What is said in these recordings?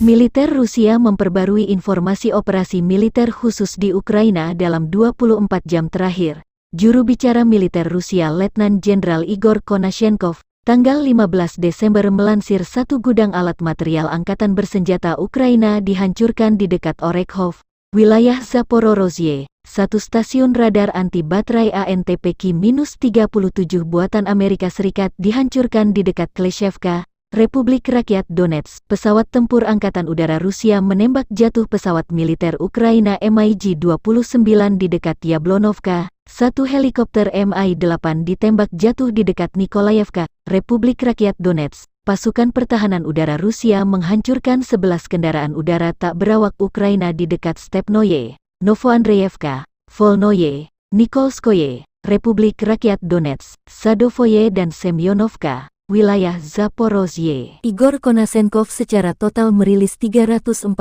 Militer Rusia memperbarui informasi operasi militer khusus di Ukraina dalam 24 jam terakhir. Juru bicara militer Rusia Letnan Jenderal Igor Konashenkov, tanggal 15 Desember melansir satu gudang alat material angkatan bersenjata Ukraina dihancurkan di dekat Orekhov, wilayah Zaporozhye. Satu stasiun radar anti baterai ANTPK-37 buatan Amerika Serikat dihancurkan di dekat Kleshevka, Republik Rakyat Donetsk. Pesawat tempur Angkatan Udara Rusia menembak jatuh pesawat militer Ukraina MiG-29 di dekat Yablonovka. Satu helikopter Mi-8 ditembak jatuh di dekat Nikolayevka, Republik Rakyat Donetsk. Pasukan pertahanan udara Rusia menghancurkan 11 kendaraan udara tak berawak Ukraina di dekat Stepnoye, Novoandreyevka, Volnoye, Nikolskoye, Republik Rakyat Donetsk, Sadovoye dan Semyonovka, wilayah Zaporozhye. Igor Konashenkov secara total merilis 343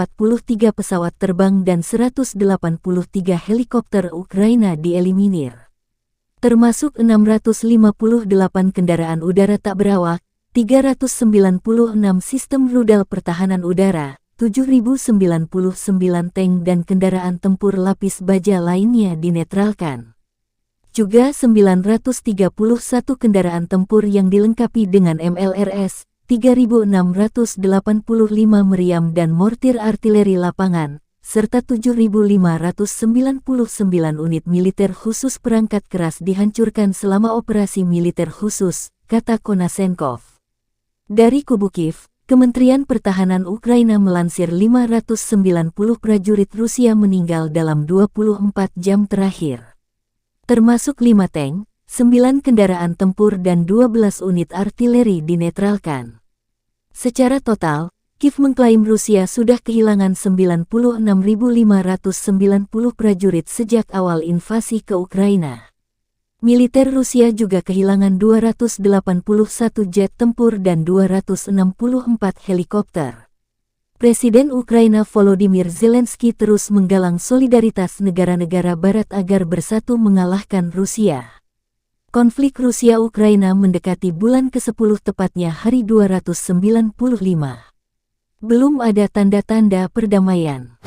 pesawat terbang dan 183 helikopter Ukraina dieliminir. Termasuk 658 kendaraan udara tak berawak, 396 sistem rudal pertahanan udara, 7.099 tank dan kendaraan tempur lapis baja lainnya dinetralkan. Juga 931 kendaraan tempur yang dilengkapi dengan MLRS, 3.685 meriam dan mortir artileri lapangan, serta 7.599 unit militer khusus perangkat keras dihancurkan selama operasi militer khusus, kata Konashenkov. Dari kubu Kiev, Kementerian Pertahanan Ukraina melansir 590 prajurit Rusia meninggal dalam 24 jam terakhir. Termasuk 5 tank, 9 kendaraan tempur dan 12 unit artileri dinetralkan. Secara total, Kiev mengklaim Rusia sudah kehilangan 96.590 prajurit sejak awal invasi ke Ukraina. Militer Rusia juga kehilangan 281 jet tempur dan 264 helikopter. Presiden Ukraina Volodymyr Zelensky terus menggalang solidaritas negara-negara Barat agar bersatu mengalahkan Rusia. Konflik Rusia-Ukraina mendekati bulan ke-10 tepatnya hari 295. Belum ada tanda-tanda perdamaian.